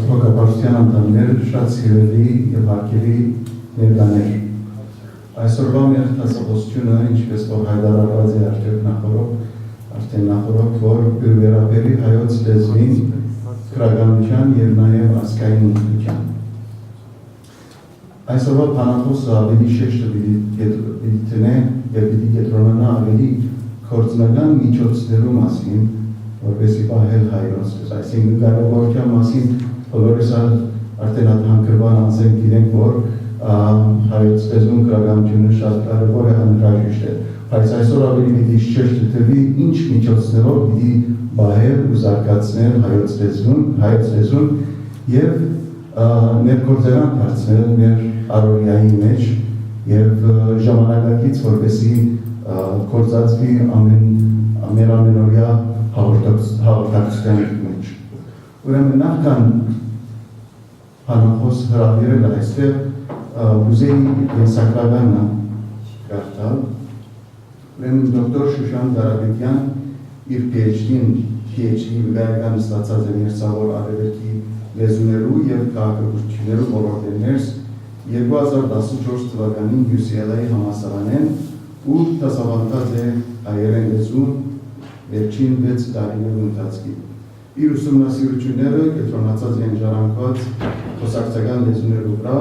հոգապարտության անդամներ, շատ սիրելի եւ հարգելի ներկաներ։ Այսօրվա մեր դասախոսությունը, ինչպես որ հայտարարված է արդեն նախորդ, որ վերաբերի հայոց լեզվին, գրականության եւ նաեւ ազգային ինքնության։ Այսօրվա բանախոսը ավելի շեշտը պիտի տնե եւ պիտի կենտրոնանա ավելի գործնական միջոցներու մասին, որպեսզի պահել հայոց, այսինքն կարևորության մասին բոլորս արդեն հանգրվան անձենք գիտենք, որ հայոց լեզուն գրականությունը շատ կարևոր է, անհրաժեշտ է, բայց այսօր ավելի պիտի շեշտը տվի ինչ միջոցներով պիտի պահել ու զարգացնել հայոց լեզուն եւ ներգործական դարձնել մեր առօրյայի մեջ եւ ժամանակակից որպեսզի գործածվի մեր ամենօրյա հաղորդակցության մեջ։ Ուրեմն նախքան բանախոս հրավիրել այստեղ ուզեի ենսակրականը կարդալ։ Ուրեմն դոկտոր Shushan Karapetian իր PhD վկայական ստացած է Մերձավոր Արևելքի լեզուներու եւ քաղաքագործություններու ոլորտներս 2014 թվականին UCLA համալսարանեն ու դասավանդած է հայերեն լեզուն վերջին 6 տարիներու ընթացքում։ Իր ուսումնասիրությունները կենտրոնացած են ժառանգված խոսակցական լեզուներու վրա,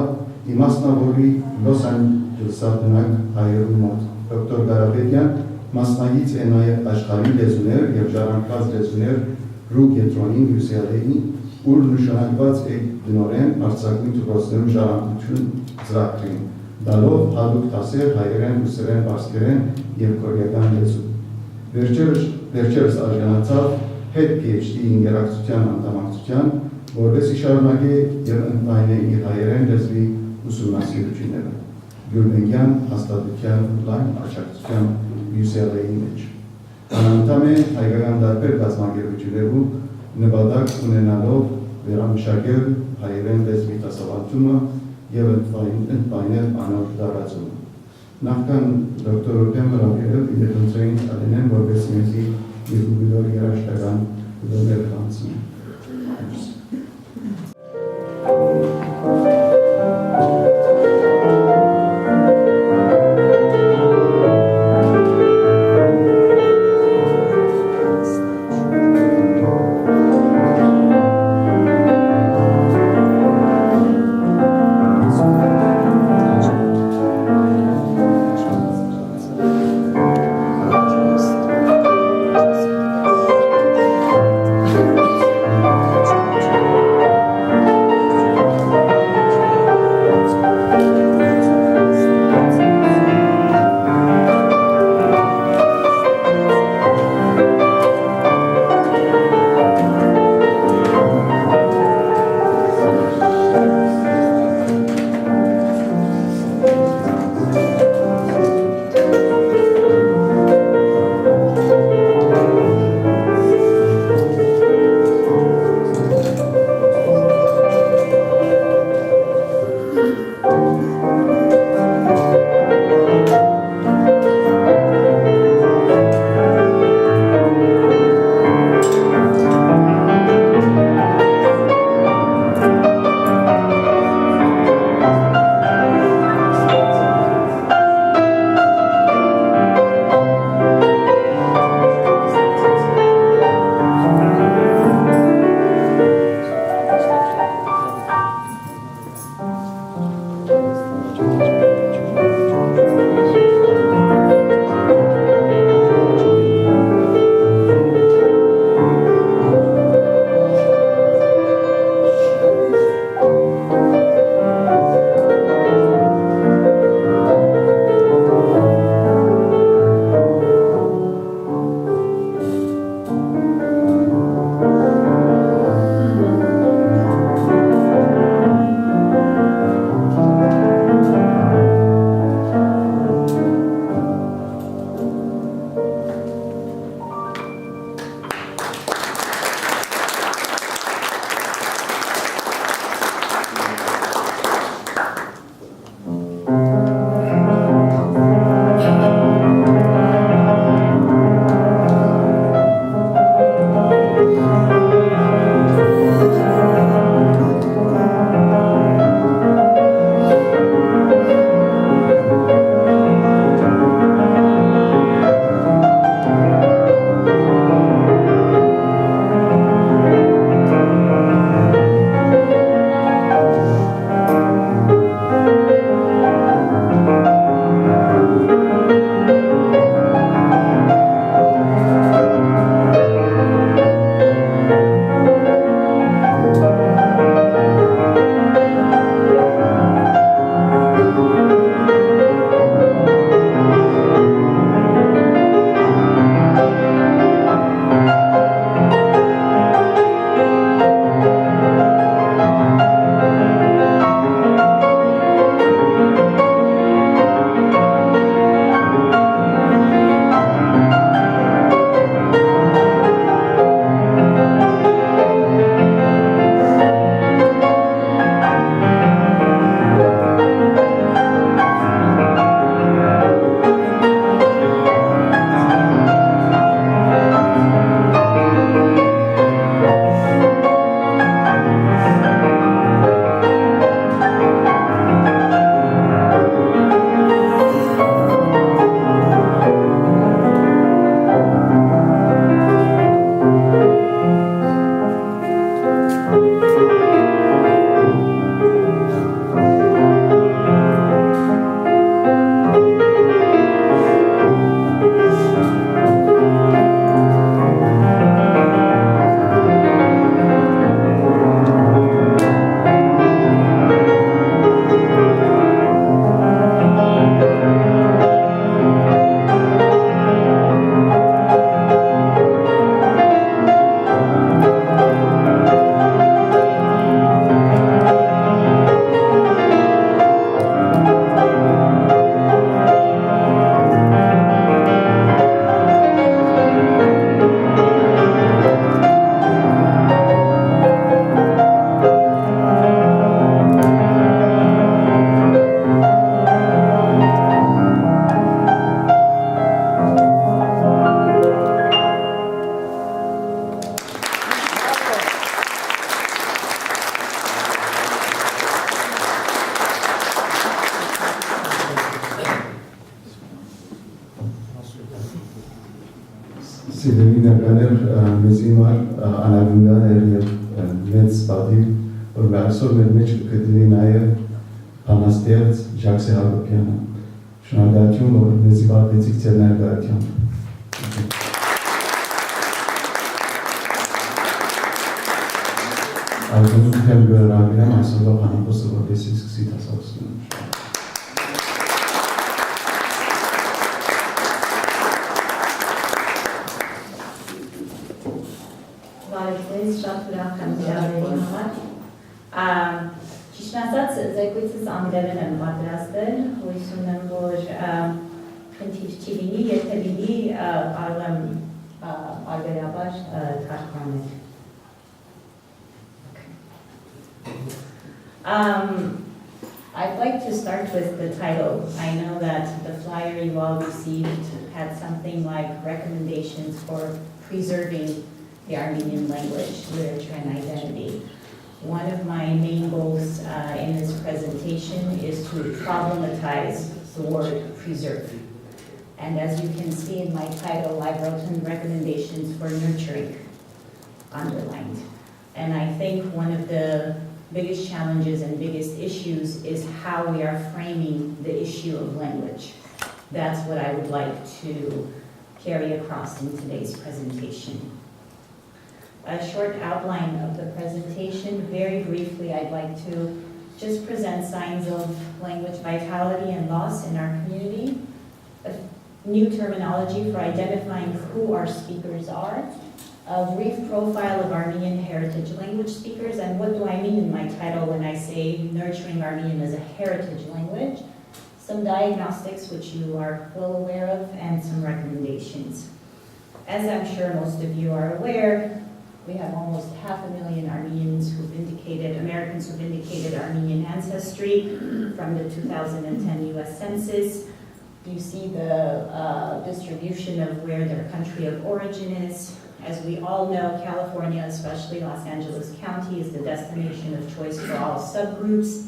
իմաստնավորի Լոս Անջելեսի բնակ հայերու մոտ։ Դոկտոր Karapetian մասնագիծ է նաև աշխարհի լեզուներ եւ ժառանգված լեզուներու կենտրոնին UCLA-ի, ուր նշանակված է դնորեն արձակնի դպրոցներու ժառանգություն ծրագրին, դալով հատուկ դասեր հայերեն, ռուսերեն, պարսկերեն եւ կորեական լեզու։ Վերջերս արժանացավ հետ PhD ինտերակցիան անդամակցության, որովհետեւ շարունակի եւ ընդայնե իր հայերեն լեզվի ուսումնասիրությունները Գյուրգենյան հաստատության լայն աջակցության UCLA-ի մեջ։ Անընդհատ է հայկական տարբեր կազմակերպություններու նպատակ ունենալով վերամշակել հայերեն լեզվի դասավանդումը եւ ընդայնել անոր դարացումը։ Նախքան դոկտոր Օպեն հրավիրել իդետնցային ալենեն, որպես մեզի իր ուղիդոր երաշտական ուղիդոր խանցին։ Սիրելի ներկաներ, մեզ հիմար անագնգաներ և մեծ պատիվ, որ այսօր մեր մեջ կգտնվի նաև բանաստեղծ Ժաքսի Հակոբյանը։ Շնորհակալություն, որ մեզ պատվեցիք ձեր ներկայությամբ։ Այդում եմ գրավիրեմ այսօրվա բանապոսը, որպեսզի սկսի դասավորությունը։ Բարև շատ ուրախ եմ հրավերի համար։ Ճիշտ ասած, զեկույցս անգլերեն եմ պատրաստել, հույս ունեմ, որ խնդիր չի լինի, եթե լինի, կարող եմ պարբերաբար թարգմանել։ I'd like to start with the title. I know that the flyer you all received had something like recommendations for preserving the Armenian language, literature, and identity. One of my main goals in this presentation is to problematize the word preserve. And as you can see in my title, I wrote in recommendations for nurturing, underlined. And I think one of the biggest challenges and biggest issues is how we are framing the issue of language. That's what I would like to carry across in today's presentation. A short outline of the presentation. Very briefly, I'd like to just present signs of language vitality and loss in our community, a new terminology for identifying who our speakers are, a brief profile of Armenian heritage language speakers, and what do I mean in my title when I say nurturing Armenian as a heritage language, some diagnostics which you are well aware of, and some recommendations. As I'm sure most of you are aware, we have almost 500,000 Armenians Americans who've indicated Armenian ancestry from the 2010 US Census. You see the distribution of where their country of origin is. As we all know, California, especially Los Angeles County, is the destination of choice for all subgroups.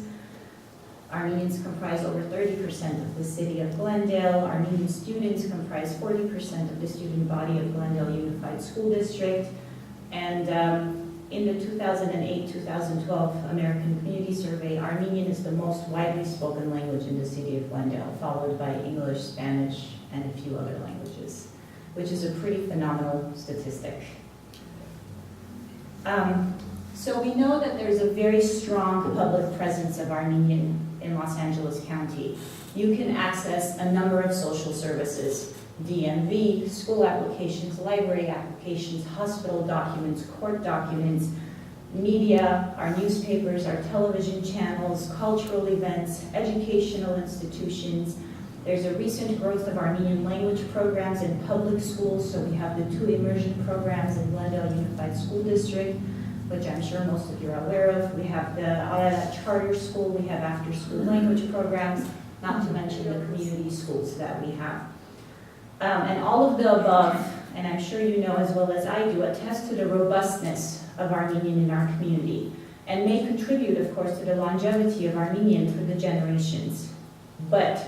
Armenians comprise over 30% of the city of Glendale. Armenian students comprise 40% of the student body of Glendale Unified School District. And in the 2008-2012 American Community Survey, Armenian is the most widely spoken language in the city of Glendale, followed by English, Spanish, and a few other languages, which is a pretty phenomenal statistic. So we know that there's a very strong public presence of Armenian in Los Angeles County. You can access a number of social services, DMV, school applications, library applications, hospital documents, court documents, media, our newspapers, our television channels, cultural events, educational institutions. There's a recent growth of Armenian language programs in public schools, so we have the 2 immersion programs in Glendale Unified School District, which I'm sure most of you are aware of. We have the Ararat Charter School, we have after-school language programs, not to mention the community schools that we have. And all of the above, and I'm sure you know as well as I do, attest to the robustness of Armenian in our community, and may contribute, of course, to the longevity of Armenian for the generations. But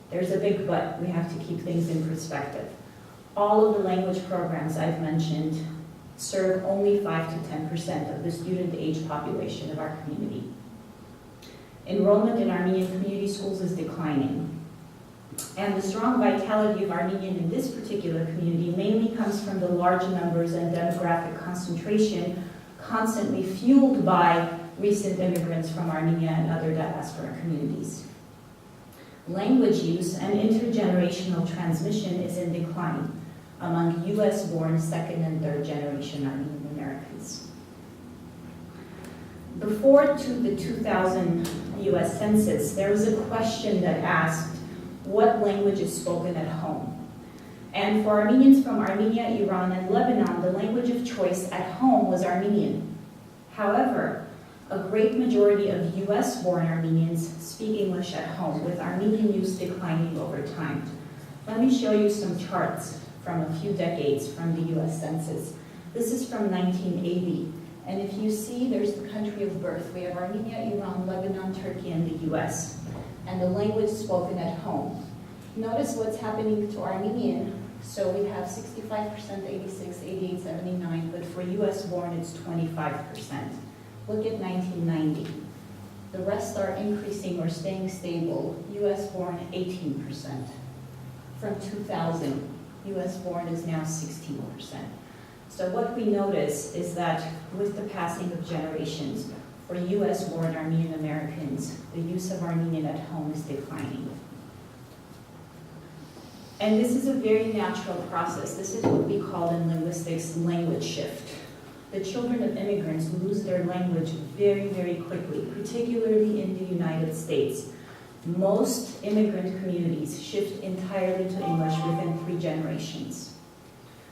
there's a big but. We have to keep things in perspective. All of the language programs I've mentioned serve only 5 to 10% of the student age population of our community. Enrollment in Armenian community schools is declining. And the strong vitality of Armenian in this particular community mainly comes from the large numbers and demographic concentration constantly fueled by recent immigrants from Armenia and other diaspora communities. Language use and intergenerational transmission is in decline among US-born 2nd and 3rd generation Armenian Americans. Before the 2000 US Census, there was a question that asked, what language is spoken at home? And for Armenians from Armenia, Iran, and Lebanon, the language of choice at home was Armenian. However, a great majority of US-born Armenians speak English at home, with Armenian use declining over time. Let me show you some charts from a few decades from the US Census. This is from 1980. And if you see, there's the country of birth. We have Armenia, Iran, Lebanon, Turkey, and the US. And the language spoken at home. Notice what's happening to Armenian So we have 65%, 86, 88, 79, but for US born it's 25%. Look at 1990. The rest are increasing or staying stable. US born 18%. From 2000, US born is now 16%. So what we notice is that with the passing of generations, for US born Armenian Americans, the use of Armenian at home is declining. And this is a very natural process. This is what we call in linguistics language shift. The children of immigrants lose their language very, very quickly, particularly in the United States. Most immigrant communities shift entirely to English within 3 generations.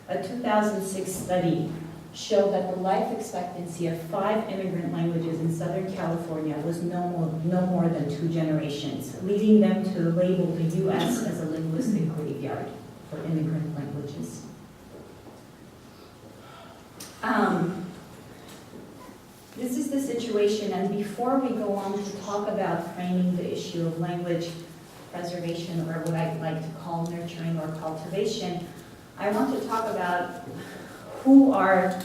A 2006 study showed that the life expectancy of 5 immigrant languages in Southern California was no more than 2 generations, leading them to label the US as a linguistic graveyard for immigrant languages. This is the situation, and before we go on to talk about framing the issue of language preservation, or what I like to call nurturing or cultivation, I want to talk about who our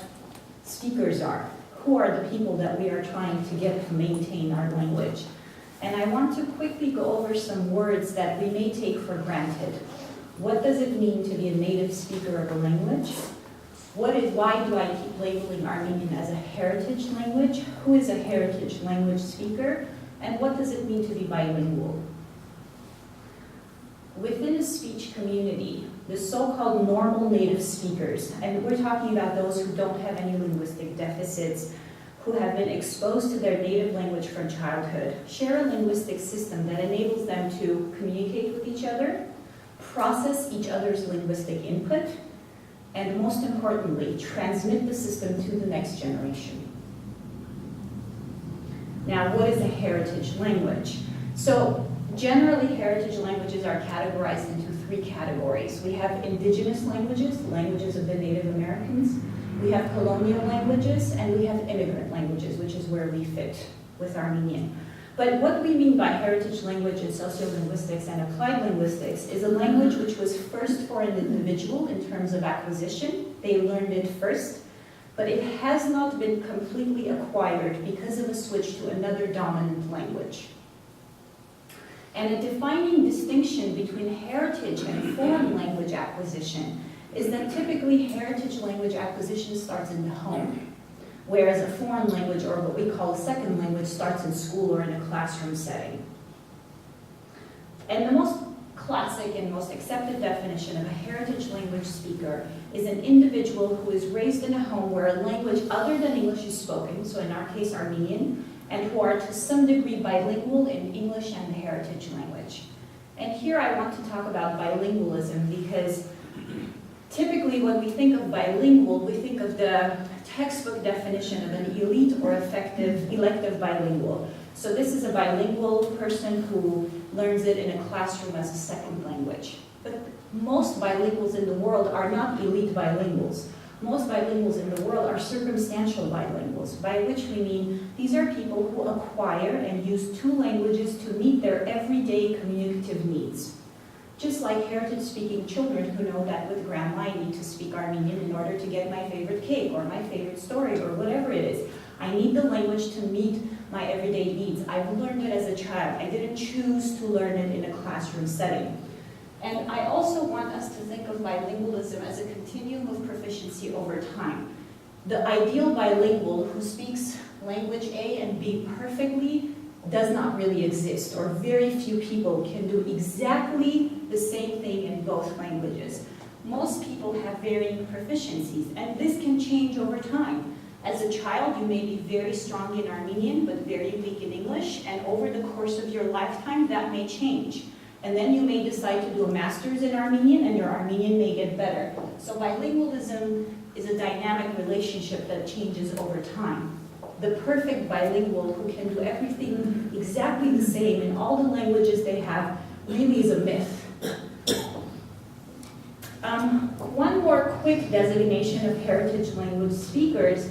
speakers are. Who are the people that we are trying to get to maintain our language? And I want to quickly go over some words that we may take for granted. What does it mean to be a native speaker of a language? Why do I keep labeling Armenian as a heritage language? Who is a heritage language speaker? And what does it mean to be bilingual? Within a speech community, the so-called normal native speakers, and we're talking about those who don't have any linguistic deficits, who have been exposed to their native language from childhood, share a linguistic system that enables them to communicate with each other, process each other's linguistic input, and most importantly, transmit the system to the next generation. Now, what is a heritage language? So, generally, heritage languages are categorized into 3 categories. We have indigenous languages, languages of the Native Americans. We have colonial languages, and we have immigrant languages, which is where we fit with Armenian. But what we mean by heritage language in sociolinguistics and applied linguistics is a language which was first for an individual in terms of acquisition. They learned it first, but it has not been completely acquired because of a switch to another dominant language. And a defining distinction between heritage and foreign language acquisition is that typically heritage language acquisition starts in the home, whereas a foreign language, or what we call a second language, starts in school or in a classroom setting. And the most classic and most accepted definition of a heritage language speaker is an individual who is raised in a home where a language other than English is spoken, so in our case Armenian, and who are to some degree bilingual in English and the heritage language. And here I want to talk about bilingualism because typically when we think of bilingual, we think of the textbook definition of an elite or elective bilingual. So this is a bilingual person who learns it in a classroom as a second language. But most bilinguals in the world are not elite bilinguals. Most bilinguals in the world are circumstantial bilinguals, by which we mean these are people who acquire and use 2 languages to meet their everyday communicative needs. Just like heritage-speaking children who know that with grandma I need to speak Armenian in order to get my favorite cake or my favorite story or whatever it is. I need the language to meet my everyday needs. I've learned it as a child. I didn't choose to learn it in a classroom setting. And I also want us to think of bilingualism as a continuum of proficiency over time. The ideal bilingual who speaks language A and B perfectly does not really exist, or very few people can do exactly the same thing in both languages. Most people have varying proficiencies, and this can change over time. As a child, you may be very strong in Armenian, but very weak in English, and over the course of your lifetime, that may change. And then you may decide to do a master's in Armenian, and your Armenian may get better. So bilingualism is a dynamic relationship that changes over time. The perfect bilingual who can do everything exactly the same in all the languages they have really is a myth. One more quick designation of heritage language speakers.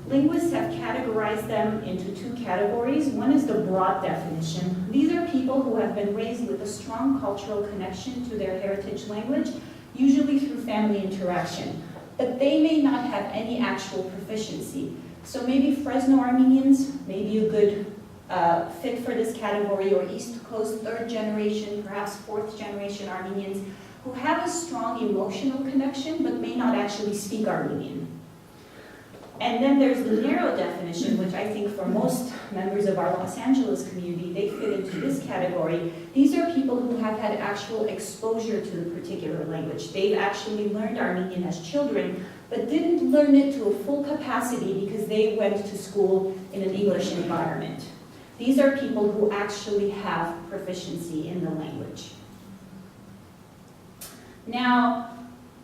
Linguists have categorized them into 2 categories. One is the broad definition. These are people who have been raised with a strong cultural connection to their heritage language usually through family interaction, but they may not have any actual proficiency. So maybe Fresno Armenians may be a good fit for this category, or East Coast third generation, perhaps fourth generation Armenians who have a strong emotional connection but may not actually speak Armenian. And then there's the narrow definition, which I think for most members of our Los Angeles community, they fit into this category. These are people who have had actual exposure to the particular language. They've actually learned Armenian as children, but didn't learn it to a full capacity because they went to school in an English environment. These are people who actually have proficiency in the language. Now,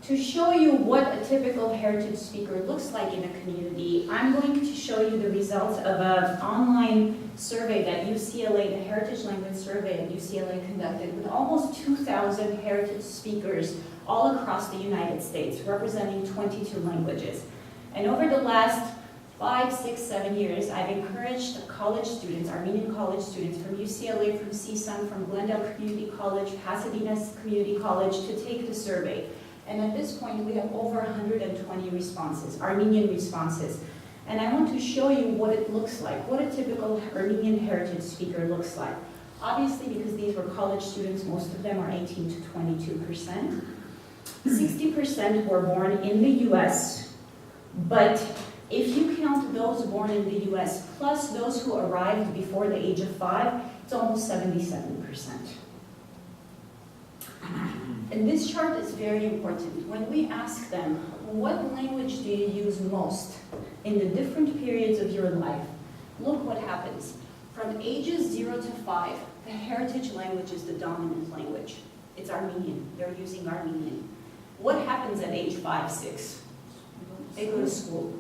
to show you what a typical heritage speaker looks like in a community, I'm going to show you the results of an online survey that UCLA, the Heritage Language Survey at UCLA conducted with almost 2,000 heritage speakers all across the United States, representing 22 languages. And over the last 5, 6, 7 years, I've encouraged college students, Armenian college students from UCLA, from CSUN, from Glendale Community College, Pasadena Community College to take the survey. And at this point, we have over 120 responses, Armenian responses. And I want to show you what it looks like, what a typical Armenian heritage speaker looks like. Obviously, because these were college students, most of them are 18 to 22%. 60% were born in the US, but if you count those born in the US plus those who arrived before the age of 5, it's almost 77%. And this chart is very important. When we ask them, what language do you use most in the different periods of your life? Look what happens. From ages 0 to 5, the heritage language is the dominant language. It's Armenian. They're using Armenian. What happens at age 5, 6? They go to school.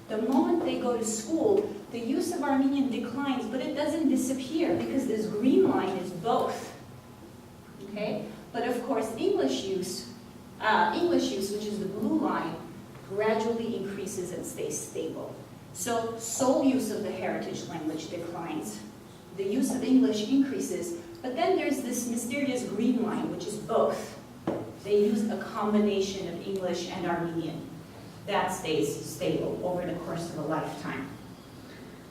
The moment they go to school, the use of Armenian declines, but it doesn't disappear because this green line is both. Okay? But of course, English use, which is the blue line, gradually increases and stays stable. So sole use of the heritage language declines. The use of English increases, but then there's this mysterious green line, which is both. They use a combination of English and Armenian. That stays stable over the course of a lifetime.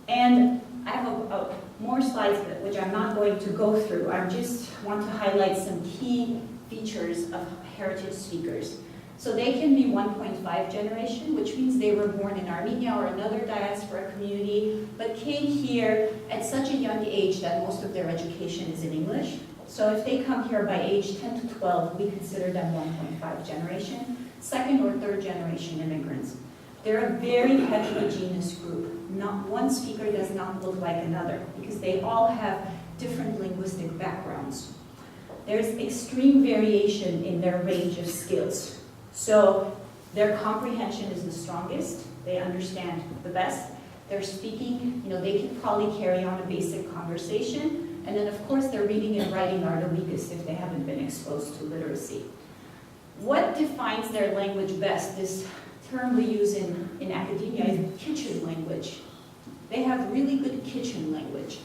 And I have more slides, which I'm not going to go through. I just want to highlight some key features of heritage speakers. So they can be 1.5 generation, which means they were born in Armenia or another diaspora community, but came here at such a young age that most of their education is in English. So if they come here by age 10 to 12, we consider them 1.5 generation, second or third generation immigrants. They're a very heterogeneous group. Not one speaker does not look like another because they all have different linguistic backgrounds. There's extreme variation in their range of skills. So their comprehension is the strongest. They understand the best. Their speaking, they can probably carry on a basic conversation. And then of course their reading and writing are the weakest if they haven't been exposed to literacy. What defines their language best? This term we use in academia is kitchen language. They have really good kitchen language.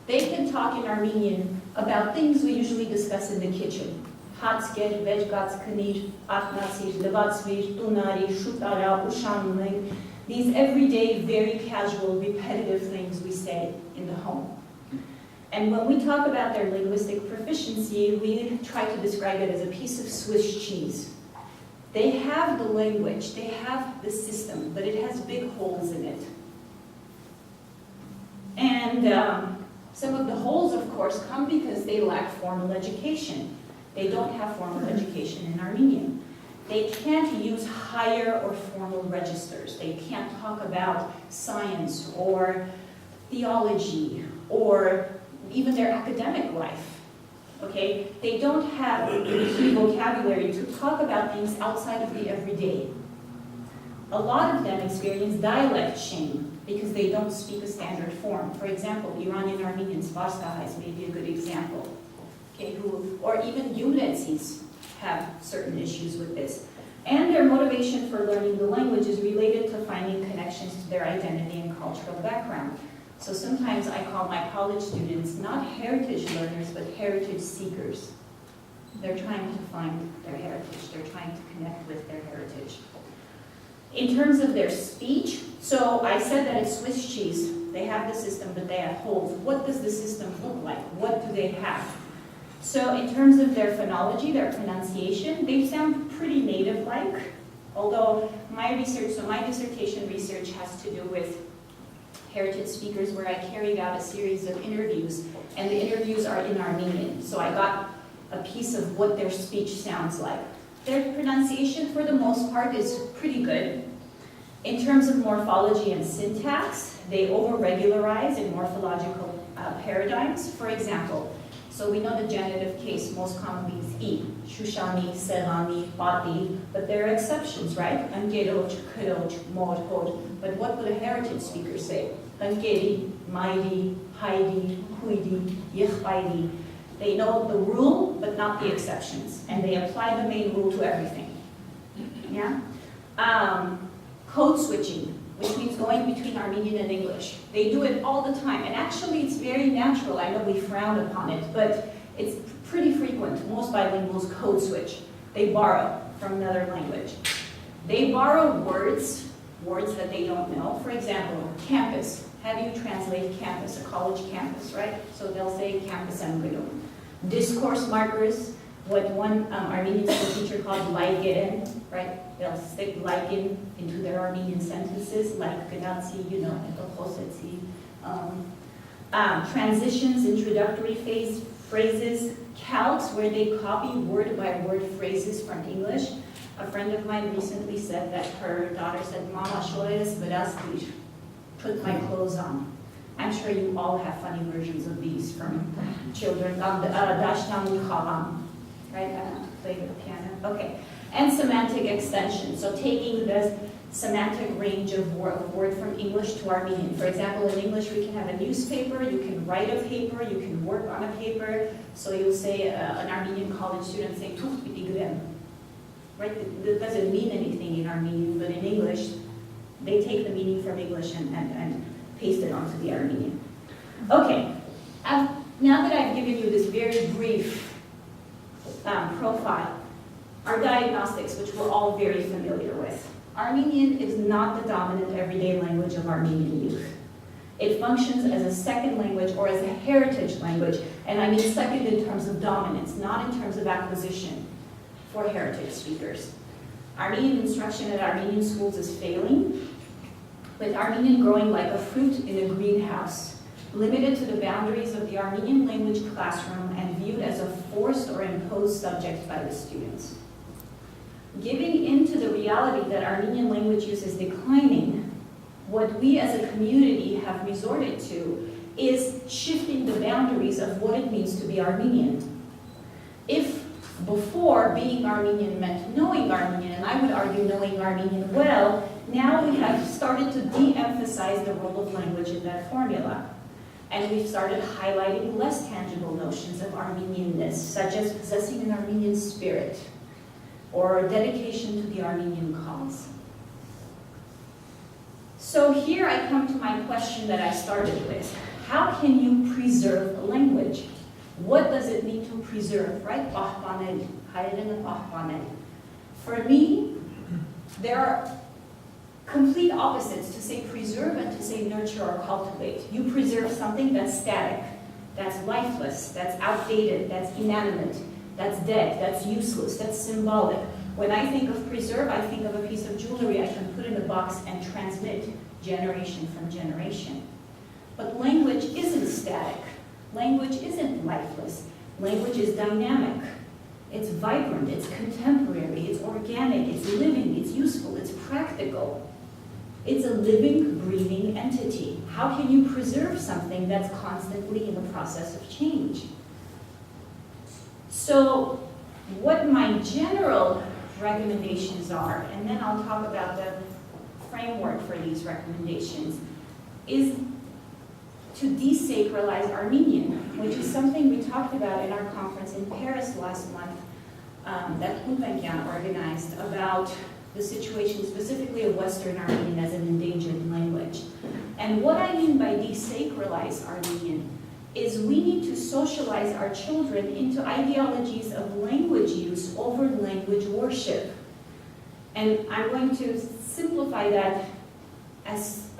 They can talk in Armenian about things we usually discuss in the kitchen. Hatsker, vejgats, knir, atnatsir, levatsvir, tunari, shutara, ushanmeng. These everyday, very casual, repetitive things we say in the home. And when we talk about their linguistic proficiency, we try to describe it as a piece of Swiss cheese. They have the language, they have the system, but it has big holes in it. And some of the holes, of course, come because they lack formal education. They don't have formal education in Armenian. They can't use higher or formal registers. They can't talk about science or theology or even their academic life. Okay? They don't have the key vocabulary to talk about things outside of the everyday. A lot of them experience dialect shame because they don't speak a standard form. For example, Iranian Armenians, Varskahais may be a good example. Okay, or even Yumretsis have certain issues with this. And their motivation for learning the language is related to finding connections to their identity and cultural background. So sometimes I call my college students not heritage learners, but heritage seekers. They're trying to find their heritage. They're trying to connect with their heritage. In terms of their speech, so I said that it's Swiss cheese. They have the system, but they have holes. What does the system look like? What do they have? So in terms of their phonology, their pronunciation, they sound pretty native-like. Although my dissertation research has to do with heritage speakers where I carried out a series of interviews, and the interviews are in Armenian. So I got a piece of what their speech sounds like. Their pronunciation, for the most part, is pretty good. In terms of morphology and syntax, they over-regularize in morphological paradigms. For example, so we know the genitive case most commonly is I, Shushani, Serani, Bati, but there are exceptions, right? Angeroj, Keroj, Modhod. But what would a heritage speaker say? Angeri, Maidi, Haidi, Huidi, Yechbaidi. They know the rule, but not the exceptions, and they apply the main rule to everything. Yeah? Code switching, which means going between Armenian and English. They do it all the time, and actually it's very natural. I know we frown upon it, but it's pretty frequent. Most bilinguals code switch. They borrow from another language. They borrow words that they don't know. For example, campus. How do you translate campus? A college campus, right? So they'll say campus Angulum. Discourse markers, what one Armenian school teacher called laikeren, right? They'll stick laikin into their Armenian sentences, like Gdansi, you know, transitions, introductory phrases, calcs, where they copy word by word phrases from English. A friend of mine recently said that her daughter said, Mama, shoes verastir, put my clothes on. I'm sure you all have funny versions of these from children. Right? Play the piano. Okay. And semantic extension. So taking the semantic range of word from English to Armenian. For example, in English, we can have a newspaper, you can write a paper, you can work on a paper. So you'll say an Armenian college student saying, "Tucht bitigren." Right? That doesn't mean anything in Armenian, but in English, they take the meaning from English and paste it onto the Armenian. Okay, now that I've given you this very brief profile, our diagnostics, which we're all very familiar with. Armenian is not the dominant everyday language of Armenian youth. It functions as a second language or as a heritage language, and I mean second in terms of dominance, not in terms of acquisition for heritage speakers. Armenian instruction at Armenian schools is failing, with Armenian growing like a fruit in a greenhouse, limited to the boundaries of the Armenian language classroom and viewed as a forced or imposed subject by the students. Giving into the reality that Armenian language use is declining, what we as a community have resorted to is shifting the boundaries of what it means to be Armenian. If before being Armenian meant knowing Armenian, and I would argue knowing Armenian well, now we have started to de-emphasize the role of language in that formula. And we've started highlighting less tangible notions of Armenianness, such as possessing an Armenian spirit, or dedication to the Armenian cause. So here I come to my question that I started with. How can you preserve a language? What does it mean to preserve, right? For me, there are complete opposites to say preserve and to say nurture or cultivate. You preserve something that's static, that's lifeless, that's outdated, that's inanimate, that's dead, that's useless, that's symbolic. When I think of preserve, I think of a piece of jewelry I can put in a box and transmit generation from generation. But language isn't static. Language isn't lifeless. Language is dynamic. It's vibrant, it's contemporary, it's organic, it's living, it's useful, it's practical. It's a living, breathing entity. How can you preserve something that's constantly in the process of change? So what my general recommendations are, and then I'll talk about the framework for these recommendations, is to desacralize Armenian, which is something we talked about in our conference in Paris last month that Gulbenkian organized about the situation specifically of Western Armenian as an endangered language. And what I mean by desacralize Armenian is we need to socialize our children into ideologies of language use over language worship. And I'm going to simplify that as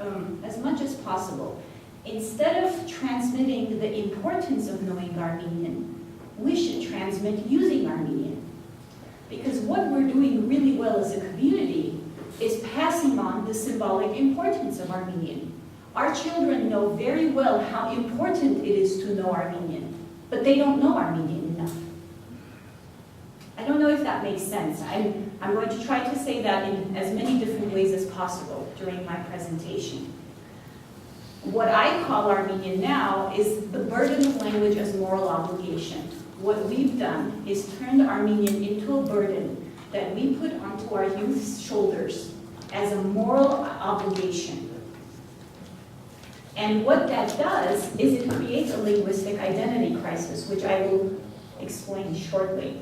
much as possible. Instead of transmitting the importance of knowing Armenian, we should transmit using Armenian. Because what we're doing really well as a community is passing on the symbolic importance of Armenian. Our children know very well how important it is to know Armenian, but they don't know Armenian enough. I don't know if that makes sense. I'm going to try to say that in as many different ways as possible during my presentation. What I call Armenian now is the burden of language as moral obligation. What we've done is turned Armenian into a burden that we put onto our youth's shoulders as a moral obligation. And what that does is it creates a linguistic identity crisis, which I will explain shortly.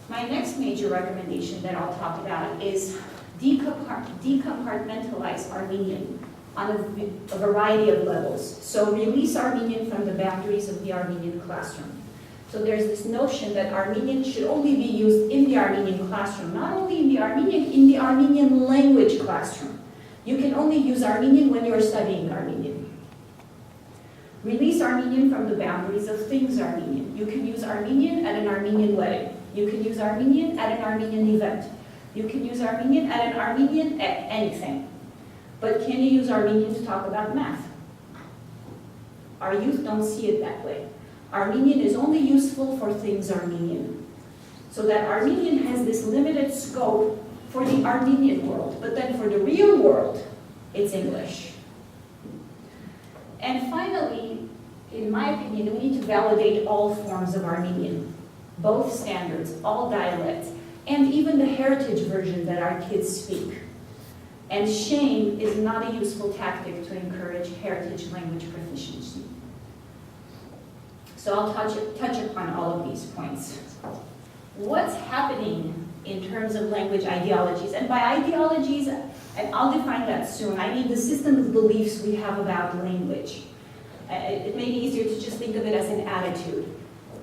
My next major recommendation that I'll talk about is decompartmentalize Armenian on a variety of levels. So release Armenian from the boundaries of the Armenian classroom. So there's this notion that Armenian should only be used in the Armenian classroom, not only in the Armenian language classroom. You can only use Armenian when you're studying Armenian. Release Armenian from the boundaries of things Armenian. You can use Armenian at an Armenian wedding. You can use Armenian at an Armenian event. You can use Armenian at an Armenian at anything. But can you use Armenian to talk about math? Our youth don't see it that way. Armenian is only useful for things Armenian. So that Armenian has this limited scope for the Armenian world, but then for the real world, it's English. And finally, in my opinion, we need to validate all forms of Armenian, both standards, all dialects, and even the heritage version that our kids speak. And shame is not a useful tactic to encourage heritage language proficiency. So I'll touch upon all of these points. What's happening in terms of language ideologies? And by ideologies, and I'll define that soon, I mean the system of beliefs we have about language. It may be easier to just think of it as an attitude.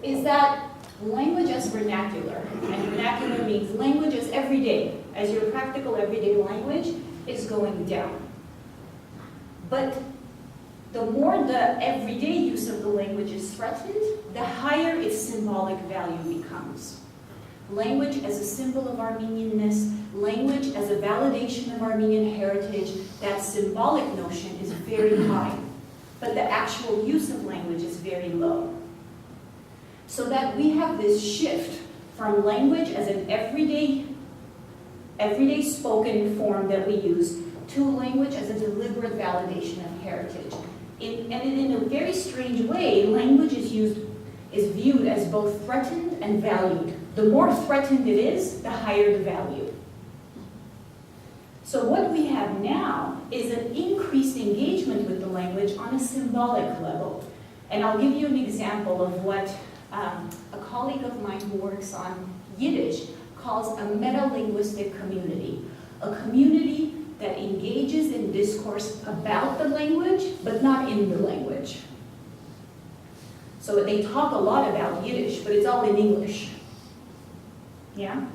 Is that language as vernacular, and vernacular means language as everyday, as your practical everyday language, is going down. But the more the everyday use of the language is threatened, the higher its symbolic value becomes. Language as a symbol of Armenianness, language as a validation of Armenian heritage, that symbolic notion is very high, but the actual use of language is very low. So that we have this shift from language as an everyday spoken form that we use to language as a deliberate validation of heritage. And in a very strange way, language is viewed as both threatened and valued. The more threatened it is, the higher the value. So what we have now is an increased engagement with the language on a symbolic level. And I'll give you an example of what a colleague of mine who works on Yiddish calls a meta-linguistic community. A community that engages in discourse about the language, but not in the language. So they talk a lot about Yiddish, but it's all in English. Yeah?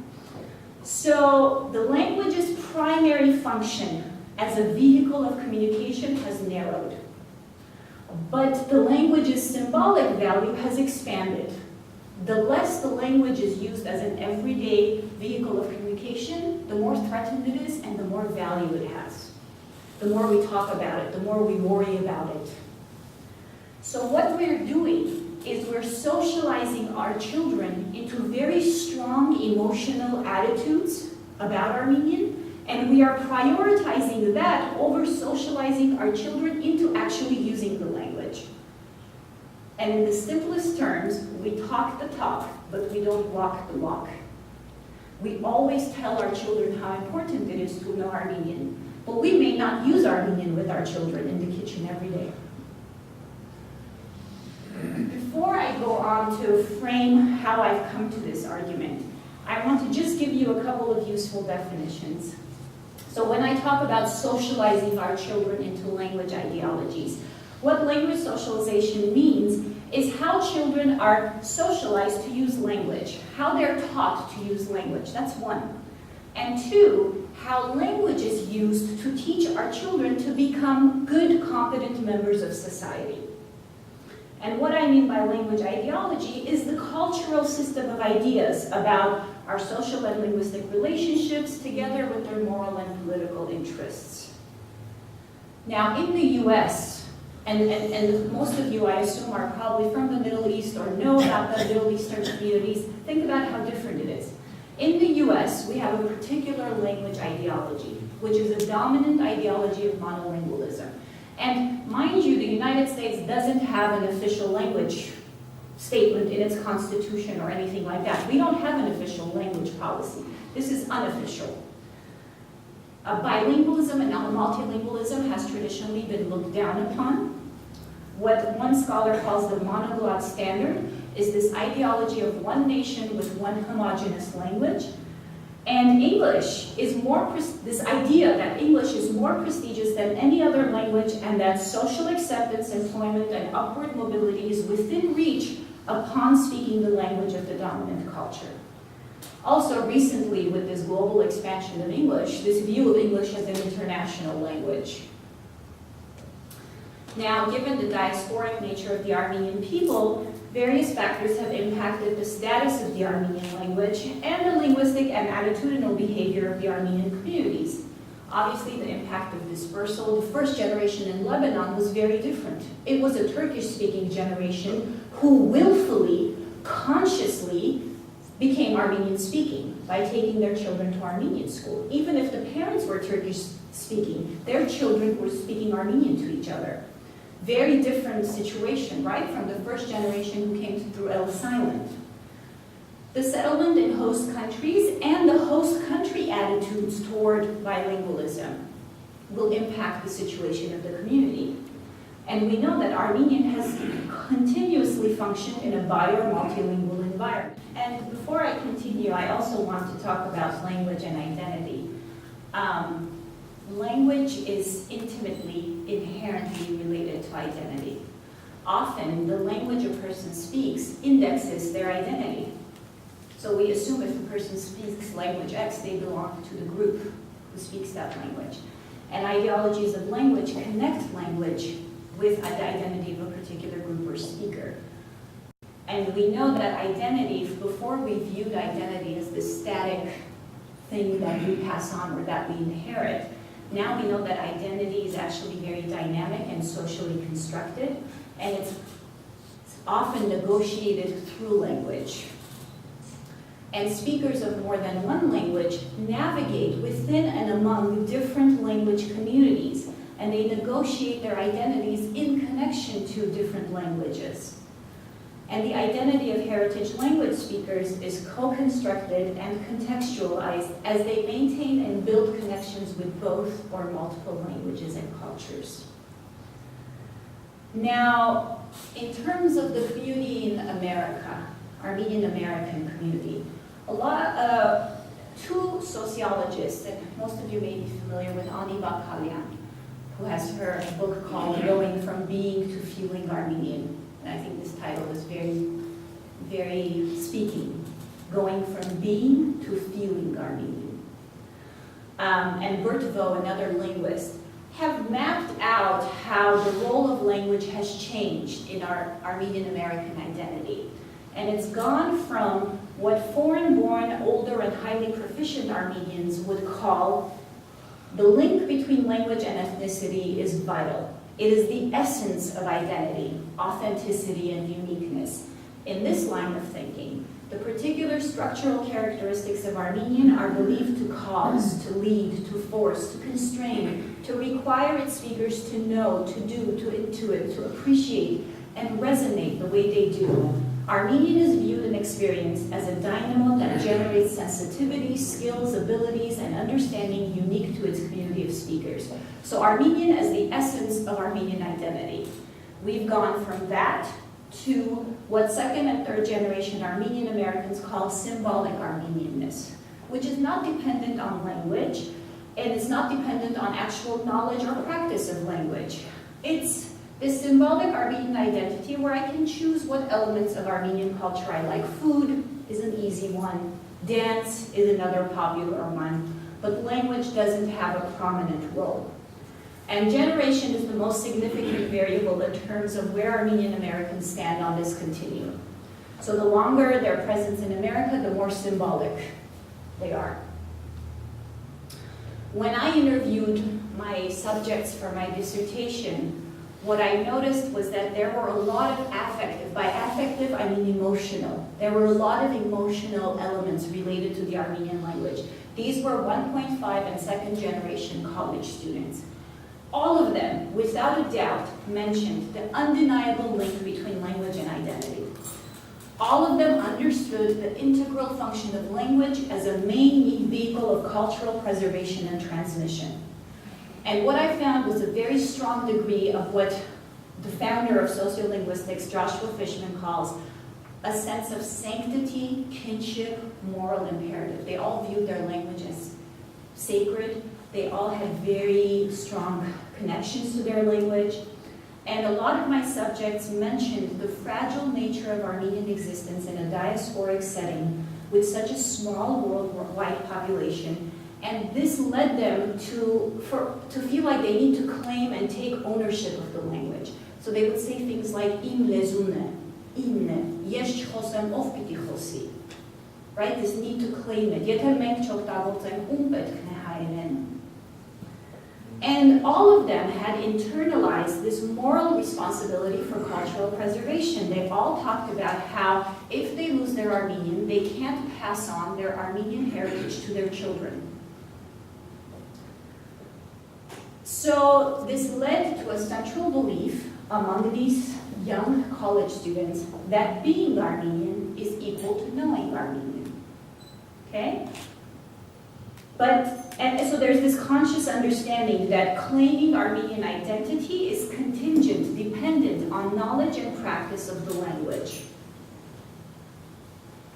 So the language's primary function as a vehicle of communication has narrowed. But the language's symbolic value has expanded. The less the language is used as an everyday vehicle of communication, the more threatened it is and the more value it has. The more we talk about it, the more we worry about it. So what we're doing is we're socializing our children into very strong emotional attitudes about Armenian, and we are prioritizing that over socializing our children into actually using the language. And in the simplest terms, we talk the talk, but we don't walk the walk. We always tell our children how important it is to know Armenian, but we may not use Armenian with our children in the kitchen every day. Before I go on to frame how I've come to this argument, I want to just give you a couple of useful definitions. So when I talk about socializing our children into language ideologies, What language socialization means is how children are socialized to use language, how they're taught to use language. That's one. And two, how language is used to teach our children to become good, competent members of society. And what I mean by language ideology is the cultural system of ideas about our social and linguistic relationships together with their moral and political interests. Now, in the US, and most of you, I assume, are probably from the Middle East or know about the Middle Eastern communities, think about how different it is. In the US, we have a particular language ideology, which is a dominant ideology of monolingualism. And mind you, the United States doesn't have an official language statement in its constitution or anything like that. We don't have an official language policy. This is unofficial. Bilingualism and multilingualism has traditionally been looked down upon. What one scholar calls the monoglot standard is this ideology of one nation with one homogeneous language. And English is this idea that English is more prestigious than any other language and that social acceptance, employment, and upward mobility is within reach upon speaking the language of the dominant culture. Also, recently, with this global expansion of English, this view of English as an international language. Now, given the diasporic nature of the Armenian people, various factors have impacted the status of the Armenian language and the linguistic and attitudinal behavior of the Armenian communities. Obviously, the impact of dispersal, the first generation in Lebanon was very different. It was a Turkish-speaking generation who willfully, consciously became Armenian-speaking by taking their children to Armenian school. Even if the parents were Turkish-speaking, their children were speaking Armenian to each other. Very different situation, right, from the first generation who came through Ellis Island. The settlement in host countries and the host country attitudes toward bilingualism will impact the situation of the community. And we know that Armenian has continuously functioned in a bi- or multilingual environment. And before I continue, I also want to talk about language and identity. Language is intimately, inherently related to identity. Often, the language a person speaks indexes their identity. So we assume if a person speaks language X, they belong to the group who speaks that language. And ideologies of language connect language with the identity of a particular group or speaker. And we know that identity, before we viewed identity as this static thing that we pass on or that we inherit, now we know that identity is actually very dynamic and socially constructed, and it's often negotiated through language. And speakers of more than one language navigate within and among different language communities, and they negotiate their identities in connection to different languages. And the identity of heritage language speakers is co-constructed and contextualized as they maintain and build connections with both or multiple languages and cultures. Now, in terms of the community in America, Armenian American community, two sociologists that most of you may be familiar with, Ani Bakalyan, who has her book called Going from Being to Feeling Armenian. And I think this title is very, very speaking. Going from being to feeling Armenian. And Bertavo, another linguist, have mapped out how the role of language has changed in our Armenian American identity. And it's gone from what foreign-born, older, and highly proficient Armenians would call the link between language and ethnicity is vital. It is the essence of identity, authenticity, and uniqueness. In this line of thinking, the particular structural characteristics of Armenian are believed to cause, to lead, to force, to constrain, to require its speakers to know, to do, to intuit, to appreciate, and resonate the way they do. Armenian is viewed and experienced as a dynamo that generates sensitivity, skills, abilities, and understanding unique to its community of speakers. So Armenian as the essence of Armenian identity. We've gone from that to what second and third generation Armenian Americans call symbolic Armenianness, which is not dependent on language, and it's not dependent on actual knowledge or practice of language. It's This symbolic Armenian identity where I can choose what elements of Armenian culture I like. Food is an easy one. Dance is another popular one. But language doesn't have a prominent role. And generation is the most significant variable in terms of where Armenian Americans stand on this continuum. So the longer their presence in America, the more symbolic they are. When I interviewed my subjects for my dissertation, what I noticed was that there were a lot of affective, by affective I mean emotional, there were a lot of emotional elements related to the Armenian language. These were 1.5 and second generation college students. All of them, without a doubt, mentioned the undeniable link between language and identity. All of them understood the integral function of language as a main vehicle of cultural preservation and transmission. And what I found was a very strong degree of what the founder of sociolinguistics, Joshua Fishman, calls a sense of sanctity, kinship, moral imperative. They all viewed their language as sacred. They all had very strong connections to their language. And a lot of my subjects mentioned the fragile nature of Armenian existence in a diasporic setting with such a small worldwide population. And this led them to feel like they need to claim and take ownership of the language. So they would say things like, im lezune, imne, yes chosem of piti chosi. Right? This need to claim it. Եթե մենք չօգտագործենք, ում պետք է հայերեն. And all of them had internalized this moral responsibility for cultural preservation. They all talked about how if they lose their Armenian, they can't pass on their Armenian heritage to their children. So this led to a central belief among these young college students that being Armenian is equal to knowing Armenian. Okay? And so there's this conscious understanding that claiming Armenian identity is contingent, dependent on knowledge and practice of the language.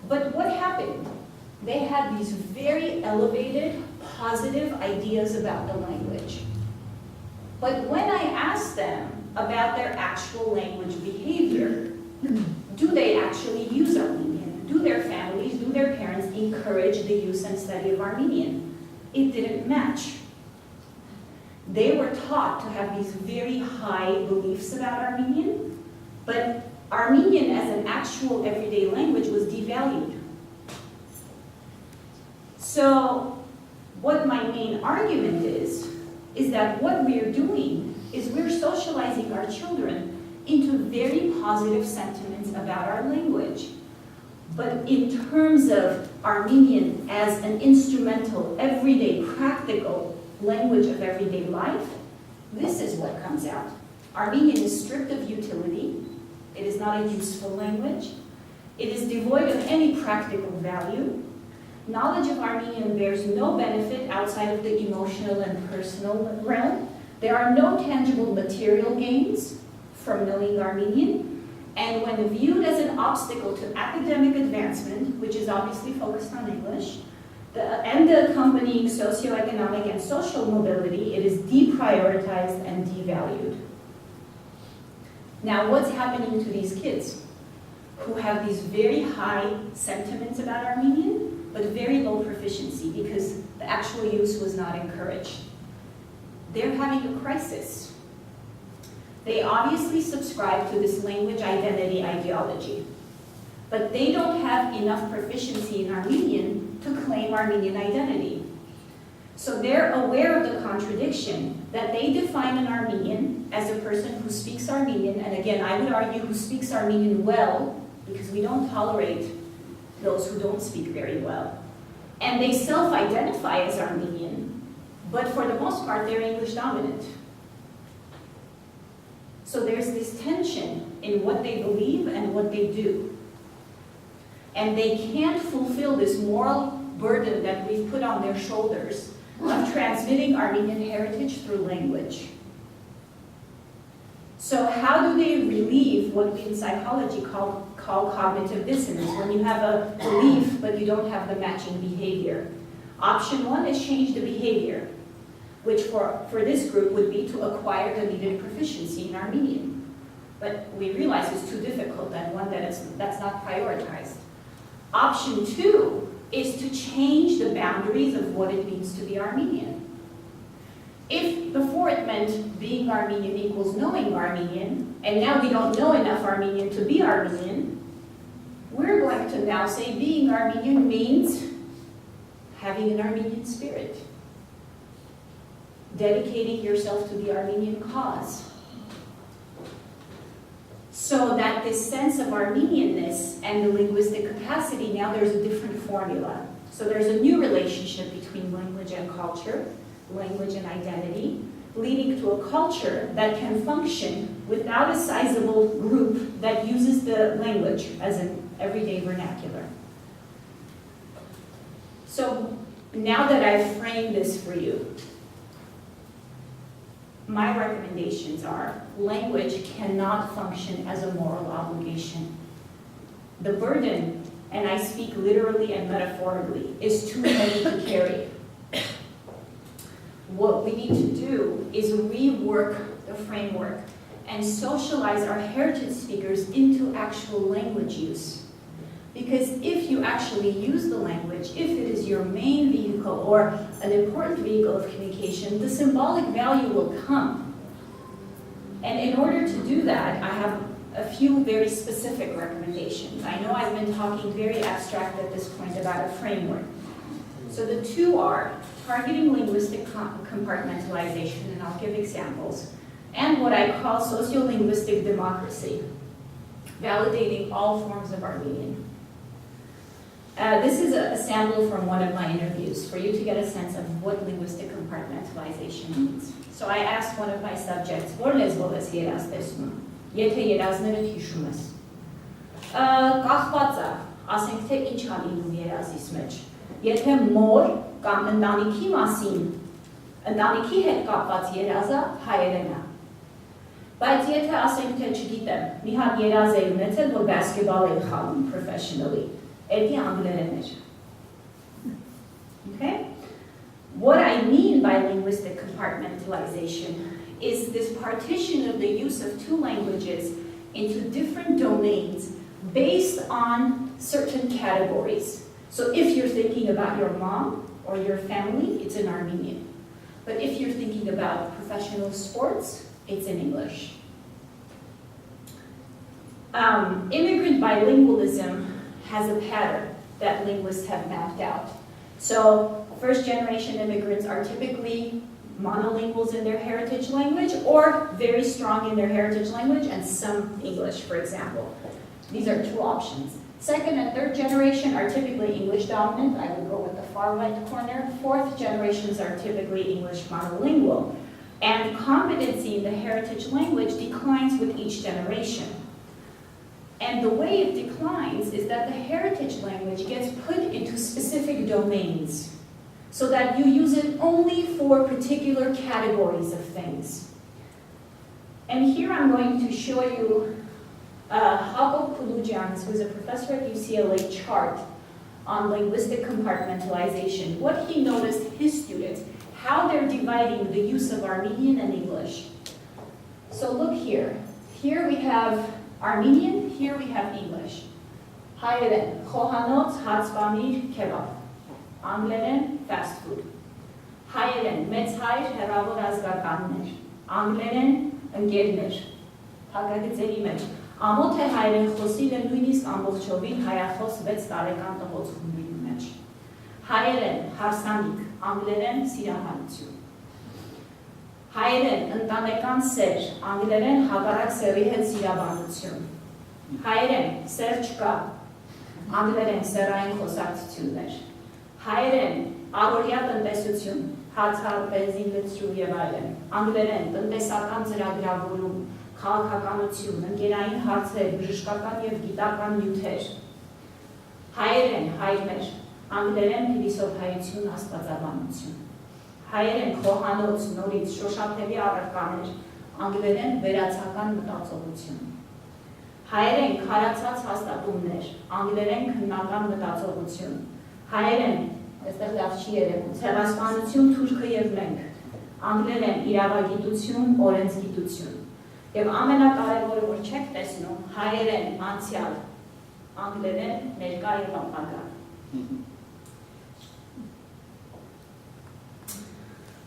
But what happened? They had these very elevated, positive ideas about the language. But when I asked them about their actual language behavior, do they actually use Armenian? Do their families, do their parents encourage the use and study of Armenian? It didn't match. They were taught to have these very high beliefs about Armenian, but Armenian as an actual everyday language was devalued. So what my main argument is that what we're doing is we're socializing our children into very positive sentiments about our language. But in terms of Armenian as an instrumental, everyday, practical language of everyday life, this is what comes out. Armenian is stripped of utility. It is not a useful language. It is devoid of any practical value. Knowledge of Armenian bears no benefit outside of the emotional and personal realm. There are no tangible material gains from knowing Armenian. And when viewed as an obstacle to academic advancement, which is obviously focused on English, and the accompanying socioeconomic and social mobility, it is deprioritized and devalued. Now, what's happening to these kids who have these very high sentiments about Armenian, but very low proficiency because the actual use was not encouraged? They're having a crisis. They obviously subscribe to this language identity ideology, but they don't have enough proficiency in Armenian to claim Armenian identity. So they're aware of the contradiction that they define an Armenian as a person who speaks Armenian, and again, I would argue who speaks Armenian well, because we don't tolerate those who don't speak very well. And they self-identify as Armenian, but for the most part, they're English dominant. So there's this tension in what they believe and what they do. And they can't fulfill this moral burden that we've put on their shoulders of transmitting Armenian heritage through language. So how do they relieve what we in psychology call cognitive dissonance, when you have a belief but you don't have the matching behavior? Option one is change the behavior, which for this group would be to acquire the needed proficiency in Armenian. but we realize it's too difficult and one that's not prioritized. Option 2 is to change the boundaries of what it means to be Armenian. If before it meant being Armenian equals knowing Armenian, and now we don't know enough Armenian to be Armenian, we're going to now say being Armenian means having an Armenian spirit, dedicating yourself to the Armenian cause. So that this sense of Armenianness and the linguistic capacity, now there's a different formula. So there's a new relationship between language and culture, language and identity, leading to a culture that can function without a sizable group that uses the language as an everyday vernacular. So now that I've framed this for you, my recommendations are language cannot function as a moral obligation. The burden, and I speak literally and metaphorically, is too heavy to carry. What we need to do is rework the framework and socialize our heritage speakers into actual language use. Because if you actually use the language, if it is your main vehicle or an important vehicle of communication, the symbolic value will come. And in order to do that, I have a few very specific recommendations. I know I've been talking very abstract at this point about a framework. So the two are targeting linguistic compartmentalization, and I'll give examples, and what I call sociolinguistic democracy, validating all forms of Armenian. This is a sample from one of my interviews for you to get a sense of what linguistic compartmentalization means. So I asked one of my subjects, «Որ լեզվով ես երազտեսնում, եթե երազները հիշում ես»։ Կախված է, ասենք թե ինչ ա լինում երազիս մեջ։ Եթե մոր կամ ընտանիքի մասին, ընտանիքի հետ կապված երազը հայերեն է։ Բայց եթե ասենք թե չգիտեմ, մի հատ երազ էի ունեցել, որ բասկետբալ էի խաղում professionally, էդի անգլերեն էր։ Okay? What I mean by linguistic compartmentalization is this partition of the use of two languages into different domains based on certain categories. So if you're thinking about your mom or your family, it's in Armenian. But if you're thinking about professional sports, it's in English. Immigrant bilingualism has a pattern that linguists have mapped out. So first-generation immigrants are typically monolinguals in their heritage language or very strong in their heritage language and some English, for example. These are two options. Second and third generation are typically English dominant. I would go with the far right corner. Fourth generations are typically English monolingual. And competency in the heritage language declines with each generation. And the way it declines is that the heritage language gets put into specific domains so that you use it only for particular categories of things. And here I'm going to show you Jakob Kulujan's, who is a professor at UCLA, chart on linguistic compartmentalization. What he noticed his students, how they're dividing the use of Armenian and English. So look here. Here we have Armenian, here we have English. Հայերեն, խոհանոց, հացվամիր, kebab. Անգլերեն, fast food. Հայերեն, մեծ հայր, հեռավոր ազգականներ. Անգլերեն, ընկերներ. Փակագծերի մեջ. Ամոթ է հայերեն խոսիլը նույնիսկ ամբողջովին հայախոս 6 տարեկան տղոց խմբի մեջ։ Հայերեն, հարսանիք, անգլերեն, սիրահարություն։ Հայերեն, ընտանեկան սեր, անգլերեն, հակառակ սերի հետ սիրաբանություն։ Հայերեն, սեր չկա, անգլերեն, սերային խոսակցություններ։ Հայերեն, առօրյա տնտեսություն, հացար, բենզին լցրու եւ այլն։ Անգլերեն, տնտեսական ծրագրավորում, քաղաքականություն, ընկերային հարցեր, բժշկական եւ գիտական նյութեր։ Հայերեն, հայրներ, անգլերեն, փիլիսոփայություն, աստվածաբանություն։ Հայերեն, խոհանոց, նորից, շոշափելի առարկաներ, անգլերեն, վերացական մտածողություն։ Հայերեն, քարացած հաստատումներ, անգլերեն, քննական մտածողություն։ Հայերեն, այստեղ լավ չի երևում, ցեղասպանություն, թուրքը եւ մենք։ Անգլերեն, իրավագիտություն, օրենսգիտություն։ Եվ ամենակարևորը, որ չեք տեսնում, հայերեն, անցյալ, անգլերեն, ներկա եւ ապագա։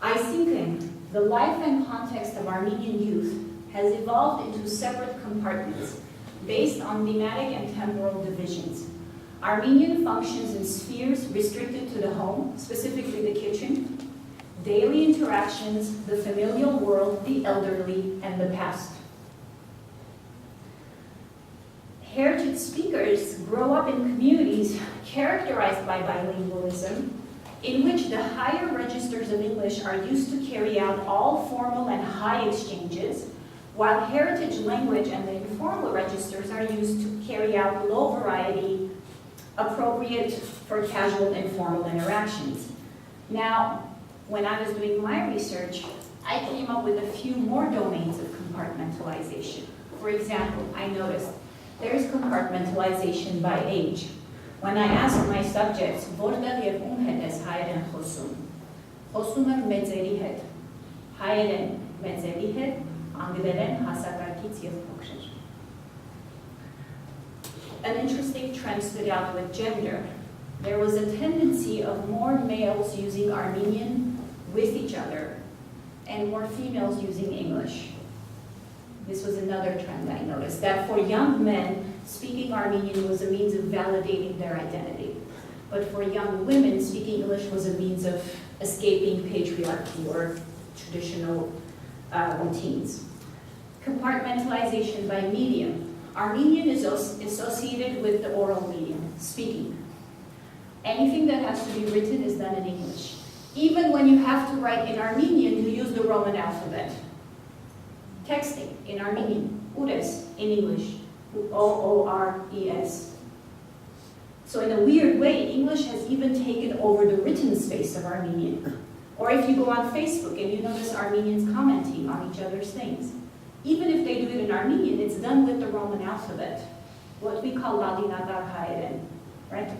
Այսինքն, the life and context of Armenian youth has evolved into separate compartments based on thematic and temporal divisions. Armenian functions in spheres restricted to the home, specifically the kitchen, daily interactions, the familial world, the elderly, and the past. Heritage speakers grow up in communities characterized by bilingualism, in which the higher registers of English are used to carry out all formal and high exchanges, while heritage language and the informal registers are used to carry out low variety, appropriate for casual informal interactions. Now, when I was doing my research, I came up with a few more domains of compartmentalization. For example, I noticed there's compartmentalization by age. When I asked my subjects, որտեղ եւ ում հետ ես հայերեն խոսում, խոսում եմ մեծերի հետ, հայերեն մեծերի հետ, անգլերեն հասակակից եւ փոքրեր. An interesting trend stood out with gender. There was a tendency of more males using Armenian with each other and more females using English. This was another trend I noticed, that for young men, speaking Armenian was a means of validating their identity. But for young women, speaking English was a means of escaping patriarchy or traditional routines. Compartmentalization by medium. Armenian is associated with the oral medium, speaking. Anything that has to be written is done in English. Even when you have to write in Armenian, you use the Roman alphabet. Texting in Armenian, ures in English, O-O-R-E-S. So in a weird way, English has even taken over the written space of Armenian. Or if you go on Facebook and you notice Armenians commenting on each other's things, even if they do it in Armenian, it's done with the Roman alphabet, what we call Ladinatar Haeren, right?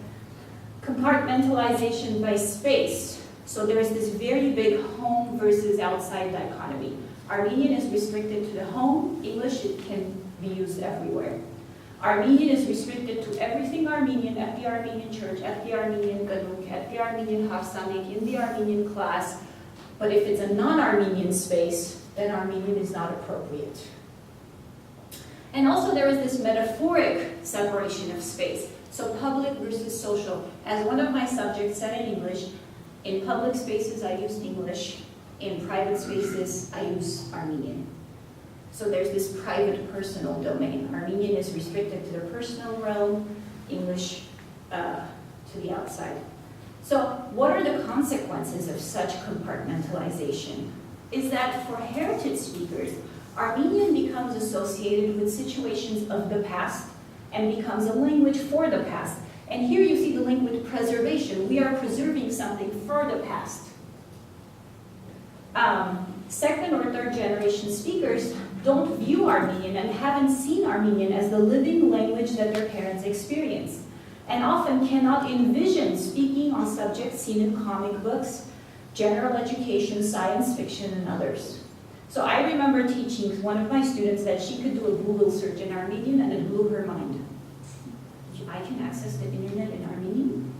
Compartmentalization by space. So there's this very big home versus outside dichotomy. Armenian is restricted to the home. English can be used everywhere. Armenian is restricted to everything Armenian at the Armenian church, at the Armenian Ganuk, at the Armenian Hafsanik, in the Armenian class. But if it's a non-Armenian space, then Armenian is not appropriate. And also there is this metaphoric separation of space. So public versus social. As one of my subjects said in English, in public spaces I use English, in private spaces I use Armenian. So there's this private personal domain. Armenian is restricted to the personal realm, English to the outside. So what are the consequences of such compartmentalization? Is that for heritage speakers, Armenian becomes associated with situations of the past and becomes a language for the past. And here you see the link with preservation. We are preserving something for the past. Second or third generation speakers don't view Armenian and haven't seen Armenian as the living language that their parents experienced, and often cannot envision speaking on subjects seen in comic books, general education, science fiction, and others. So I remember teaching one of my students that she could do a Google search in Armenian and it blew her mind. I can access the internet in Armenian.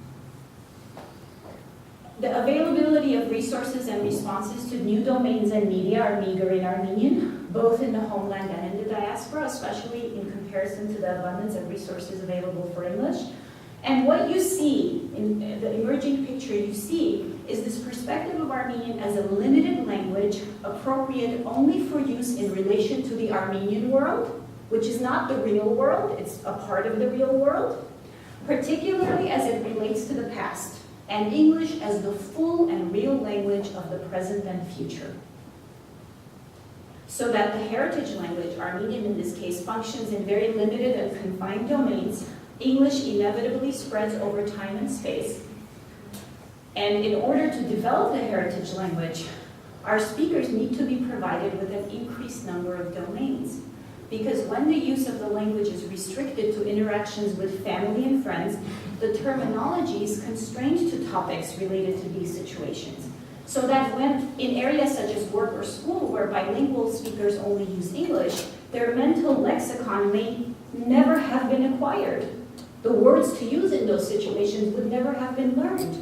The availability of resources and responses to new domains and media are meager in Armenian, both in the homeland and in the diaspora, especially in comparison to the abundance of resources available for English. And what you see, in the emerging picture you see, is this perspective of Armenian as a limited language appropriate only for use in relation to the Armenian world, which is not the real world, it's a part of the real world, particularly as it relates to the past, and English as the full and real language of the present and future. So that the heritage language, Armenian in this case, functions in very limited and confined domains, English inevitably spreads over time and space. And in order to develop the heritage language, our speakers need to be provided with an increased number of domains. Because when the use of the language is restricted to interactions with family and friends, the terminology is constrained to topics related to these situations. So that when in areas such as work or school where bilingual speakers only use English, their mental lexicon may never have been acquired. The words to use in those situations would never have been learned.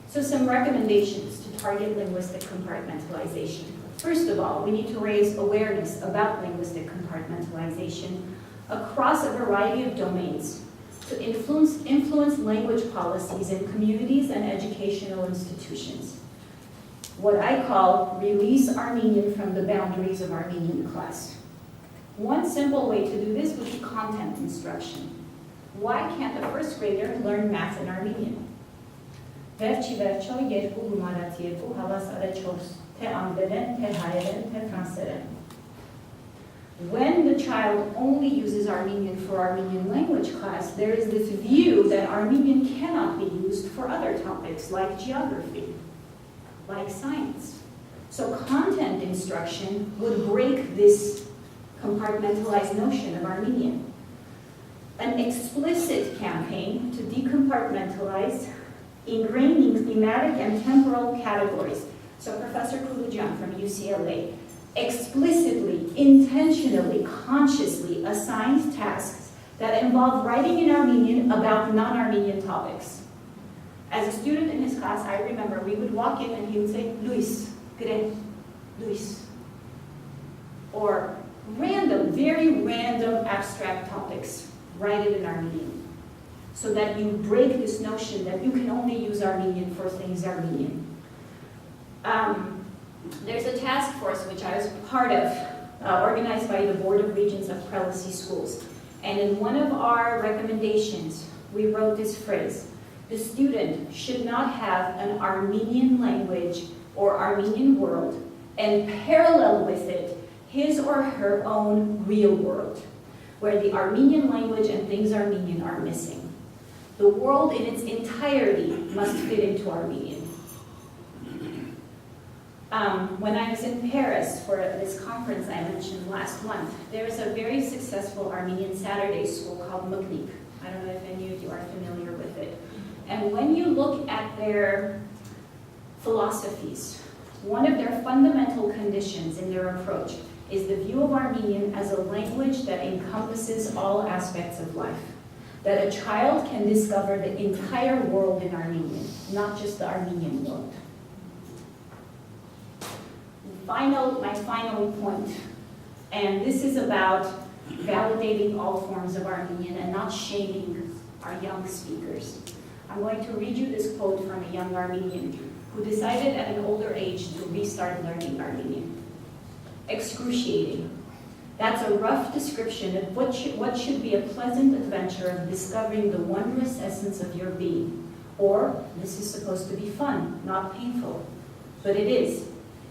So some recommendations to target linguistic compartmentalization. First of all, we need to raise awareness about linguistic compartmentalization across a variety of domains to influence language policies in communities and educational institutions. What I call release Armenian from the boundaries of Armenian class. One simple way to do this would be content instruction. Why can't a first grader learn math in Armenian? Վերջի վերջո երկու գումարած երկու հավասար է 4, թե անգլերեն, թե հայերեն, թե ֆրանսերեն. When the child only uses Armenian for Armenian language class, there is this view that Armenian cannot be used for other topics like geography, like science. So content instruction would break this compartmentalized notion of Armenian. An explicit campaign to decompartmentalize, ingraining thematic and temporal categories. So Professor Kulujan from UCLA explicitly, intentionally, consciously assigns tasks that involve writing in Armenian about non-Armenian topics. As a student in his class, I remember we would walk in and he would say, Luis, gre, Luis. Or random, very random abstract topics, write it in Armenian. So that you break this notion that you can only use Armenian for things Armenian. There's a task force which I was part of, organized by the Board of Regents of Prelacy Schools. And in one of our recommendations, we wrote this phrase: the student should not have an Armenian language or Armenian world, and parallel with it, his or her own real world, where the Armenian language and things Armenian are missing. The world in its entirety must fit into Armenian. When I was in Paris for this conference I mentioned last month, there is a very successful Armenian Saturday school called Muknik. I don't know if any of you are familiar with it. And when you look at their philosophies, one of their fundamental conditions in their approach is the view of Armenian as a language that encompasses all aspects of life. That a child can discover the entire world in Armenian, not just the Armenian world. My final point, and this is about validating all forms of Armenian and not shaming our young speakers. I'm going to read you this quote from a young Armenian who decided at an older age to restart learning Armenian. Excruciating. That's a rough description of what should be a pleasant adventure of discovering the wondrous essence of your being. Or, this is supposed to be fun, not painful. But it is.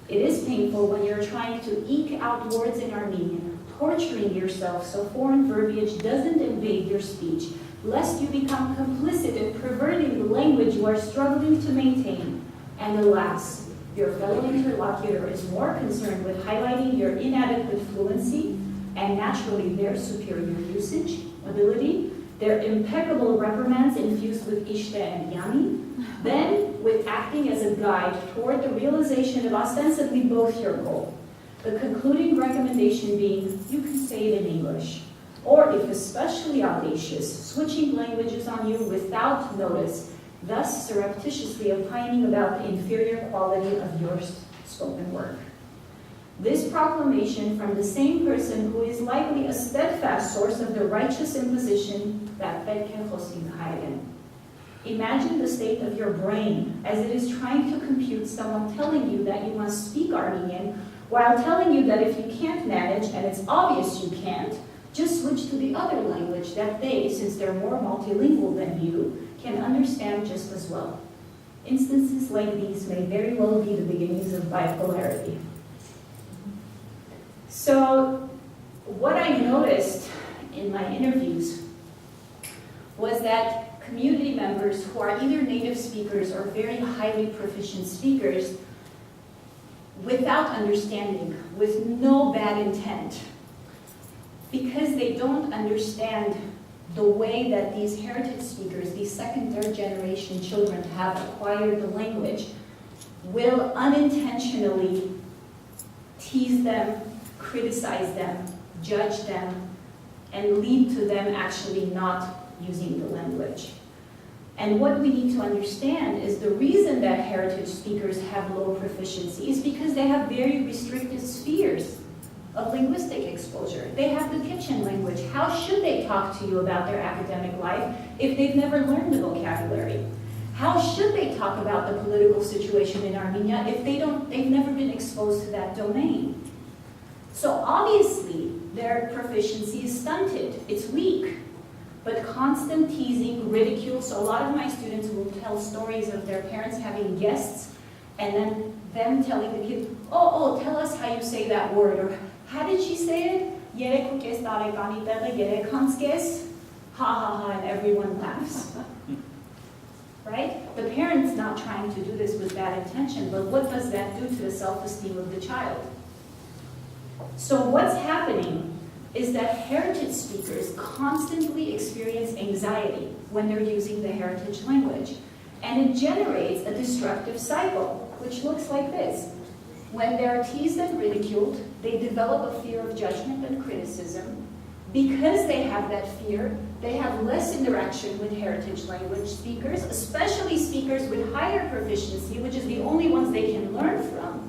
It is painful when you're trying to eke out words in Armenian, torturing yourself so foreign verbiage doesn't invade your speech, lest you become complicit in perverting the language you are struggling to maintain. And alas, your fellow interlocutor is more concerned with highlighting your inadequate fluency and naturally their superior usage, ability, their impeccable reprimands infused with ishte and yami, then with acting as a guide toward the realization of ostensibly both your goal. The concluding recommendation being, you can say it in English. Or if especially audacious, switching languages on you without notice, thus surreptitiously opining about the inferior quality of your spoken word. This proclamation from the same person who is likely a steadfast source of the righteous imposition that imagine the state of your brain as it is trying to compute someone telling you that you must speak Armenian while telling you that if you can't manage, and it's obvious you can't, just switch to the other language that they, since they're more multilingual than you, can understand just as well. Instances like these may very well be the beginnings of bipolarity. So what I noticed in my interviews was that community members who are either native speakers or very highly proficient speakers, without understanding, with no bad intent, because they don't understand the way that these heritage speakers, these second, third generation children have acquired the language, will unintentionally tease them, criticize them, judge them, and lead to them actually not using the language. And what we need to understand is the reason that heritage speakers have low proficiency is because they have very restricted spheres of linguistic exposure. They have the kitchen language. How should they talk to you about their academic life if they've never learned the vocabulary? How should they talk about the political situation in Armenia if they've never been exposed to that domain? So obviously, their proficiency is stunted. It's weak. But constant teasing, ridicule, so a lot of my students will tell stories of their parents having guests and then them telling the kid, oh, tell us how you say that word, or how did she say it? Երեքուկես տարեկանի տեղը երեքանցկես, ha ha ha, and everyone laughs. Right? The parent's not trying to do this with bad intention, but what does that do to the self-esteem of the child? So what's happening is that heritage speakers constantly experience anxiety when they're using the heritage language. And it generates a destructive cycle, which looks like this. When they're teased and ridiculed, they develop a fear of judgment and criticism. Because they have that fear, they have less interaction with heritage language speakers, especially speakers with higher proficiency, which is the only ones they can learn from.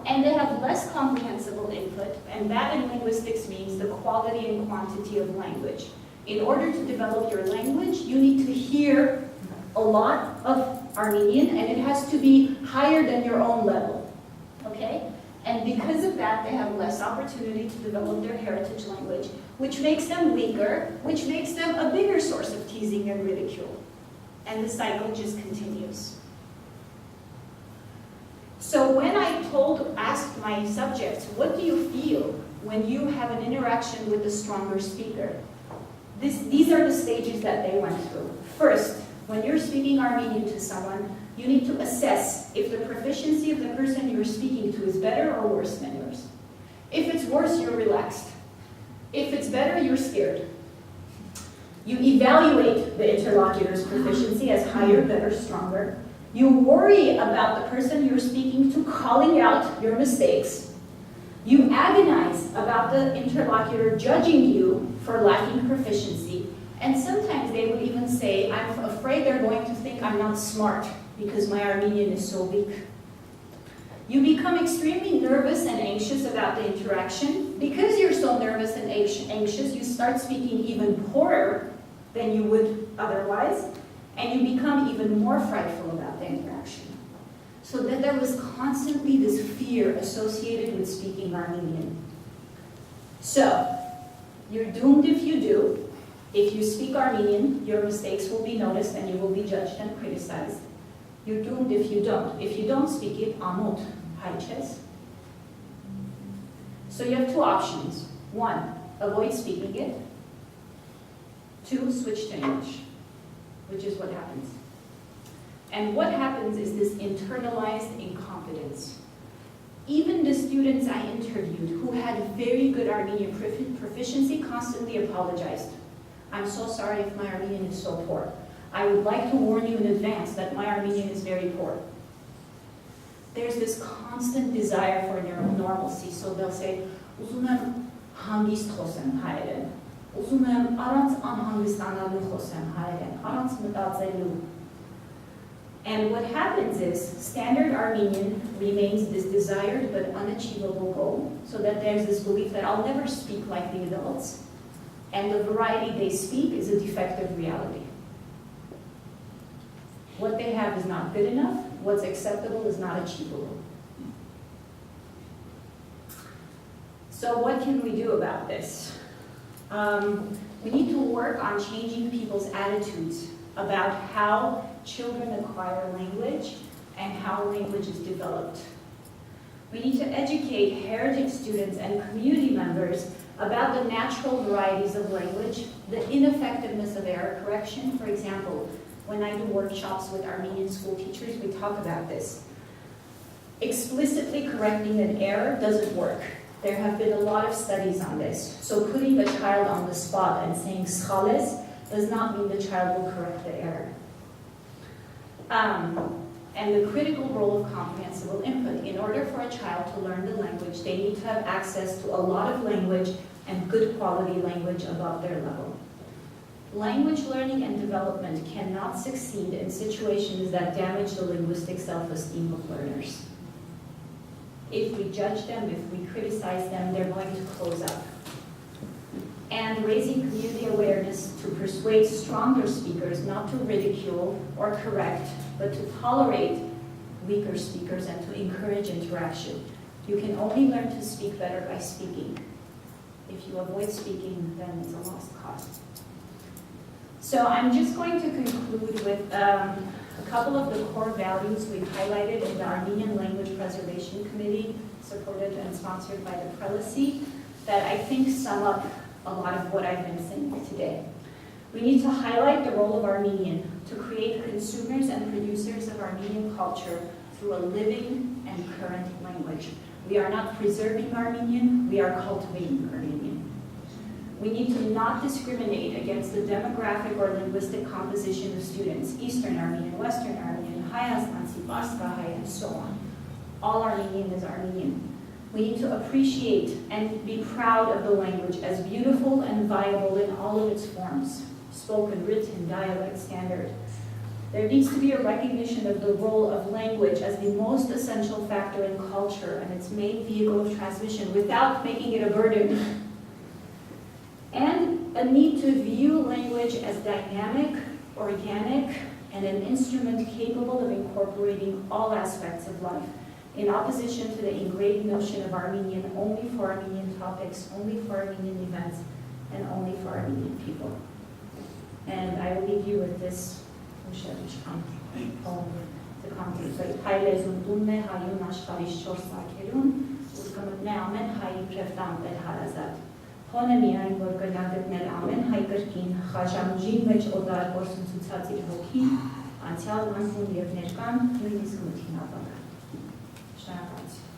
And they have less comprehensible input, and that in linguistics means the quality and quantity of language. In order to develop your language, you need to hear a lot of Armenian, and it has to be higher than your own level, okay? And because of that, they have less opportunity to develop their heritage language, which makes them weaker, which makes them a bigger source of teasing and ridicule. And the cycle just continues. So when I asked my subjects, what do you feel when you have an interaction with a stronger speaker? These are the stages that they went through. First, when you're speaking Armenian to someone, you need to assess if the proficiency of the person you're speaking to is better or worse than yours. If it's worse, you're relaxed. If it's better, you're scared. You evaluate the interlocutor's proficiency as higher, better, stronger. You worry about the person you're speaking to calling out your mistakes. You agonize about the interlocutor judging you for lacking proficiency. And sometimes they would even say, I'm afraid they're going to think I'm not smart because my Armenian is so weak. You become extremely nervous and anxious about the interaction. Because you're so nervous and anxious, you start speaking even poorer than you would otherwise. And you become even more frightful about the interaction. So that there was constantly this fear associated with speaking Armenian. So, you're doomed if you do. If you speak Armenian, your mistakes will be noticed and you will be judged and criticized. You're doomed if you don't. If you don't speak it, amot, haiches. So you have two options. One, avoid speaking it. Two, switch to English, which is what happens. And what happens is this internalized incompetence. Even the students I interviewed who had very good Armenian proficiency constantly apologized. I'm so sorry if my Armenian is so poor. I would like to warn you in advance that my Armenian is very poor. There's this constant desire for normalcy, so they'll say, «Ուզում եմ հանգիստ խոսեմ հայերեն, ուզում եմ առանց անհանգստանալու խոսեմ հայերեն, առանց մտածելու». And what happens is, standard Armenian remains this desired but unachievable goal, so that there's this belief that I'll never speak like the adults, and the variety they speak is a defective reality. What they have is not good enough, what's acceptable is not achievable. So what can we do about this? We need to work on changing people's attitudes about how children acquire language and how language is developed. We need to educate heritage students and community members about the natural varieties of language, the ineffectiveness of error correction. For example, when I do workshops with Armenian school teachers, we talk about this. Explicitly correcting an error doesn't work. There have been a lot of studies on this. So putting the child on the spot and saying schales does not mean the child will correct the error. and the critical role of comprehensible input. In order for a child to learn the language, they need to have access to a lot of language and good quality language above their level. Language learning and development cannot succeed in situations that damage the linguistic self-esteem of learners. If we judge them, if we criticize them, they're going to close up. And raising community awareness to persuade stronger speakers not to ridicule or correct, but to tolerate weaker speakers and to encourage interaction. You can only learn to speak better by speaking. If you avoid speaking, then it's a lost cause. So I'm just going to conclude with a couple of the core values we've highlighted in the Armenian Language Preservation Committee, supported and sponsored by the Prelacy, that I think sum up a lot of what I've been saying today. We need to highlight the role of Armenian to create consumers and producers of Armenian culture through a living and current language. We are not preserving Armenian, we are cultivating Armenian. We need to not discriminate against the demographic or linguistic composition of students, Eastern Armenian, Western Armenian, Hayastansi, Baskahai, and so on. All Armenian is Armenian. We need to appreciate and be proud of the language as beautiful and viable in all of its forms, spoken, written, dialect, standard. There needs to be a recognition of the role of language as the most essential factor in culture and its main vehicle of transmission without making it a burden. And a need to view language as dynamic, organic, and an instrument capable of incorporating all aspects of life, in opposition to the ingrained notion of Armenian only for Armenian topics, only for Armenian events, and only for Armenian people. And I will leave you with this poem to contemplate. Հայ լեզուն է հայուն աշխարհիս 4 սարքերուն, ուր կմտնե ամեն հայի իբրև տանտեր հարազատ։ Հոն է միայն, որ կնա գտնել ամեն հայ կրկին, խաժամուժի մեջ օդար գործընծուցած իր հոգին, անցյալ անցուն և ներկան, նույնիսկ մթին ապագան։ Շնորհակալություն։